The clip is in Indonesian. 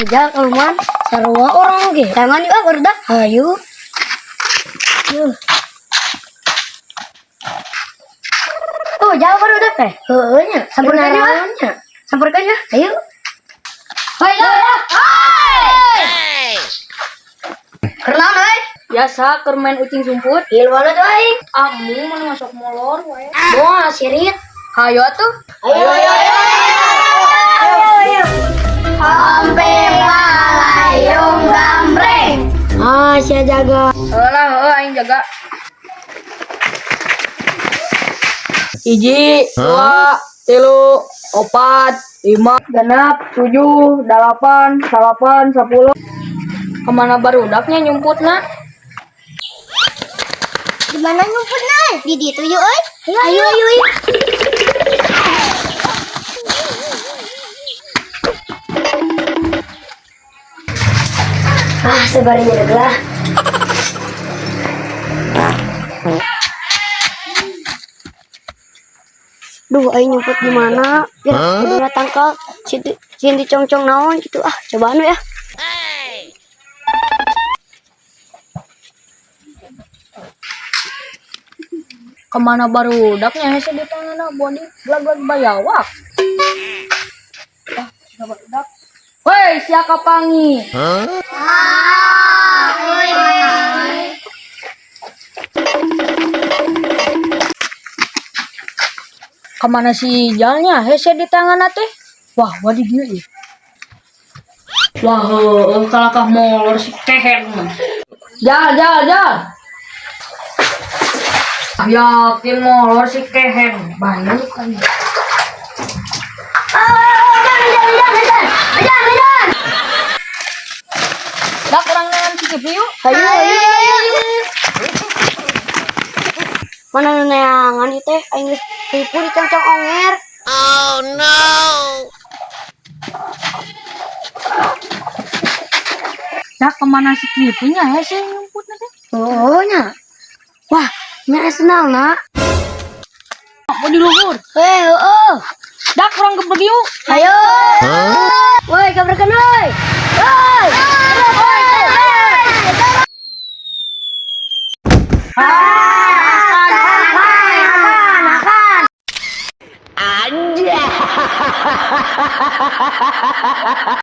Ujang, Alman, sarua orang ge. Tangan yuk, berdak. Ayo. Oh, jauh baru udah teh. Heeh nya. Sampurkan ya. Sampurkan ya. Ayo. Hoi, dah. Hoi. Kenaon euy? Biasa keur main ucing sumput. Ilwana tuh aing. Amu mana masuk molor we. Moal sirit. Hayo tuh. Ayo. Sampai malayung gambreng. Ah, sia jaga. Heulah aing jaga. 1, 2, 3, 4, 5, 6, 7, 8, 10. Kemana barudaknya nyumputna? Di mana nyumputna? Di ditu yuk euy. Ayo. Ah, sebarinya deglah. Duh, aing nyumput di mana? Ya, udah tangkal. Cinti congcong naon gitu. Ah, coba anu ya. Kemana barudaknya hese di tanganna body blag bayawak. Ah, siapa barudak? Woi, siapa pangi? Kemana si jalnya hese di tanganna teh? Wah, wadi dia ya. Wah, kalakah molor si keher mah. Jal. Yakin molor si keher. Banyak kan. Dah kurang dengan si yuk. Ayo. Mana neangan itu teh aing geus tipu di congcong onger. Oh no. Dah kemana si kipunya hese nyumputna teh? Oh nya. Wah, nya senang nak. Mau di luhur. Heuh. Dah kurang gebrek yuk. Ayo. Woi, kabar kenal.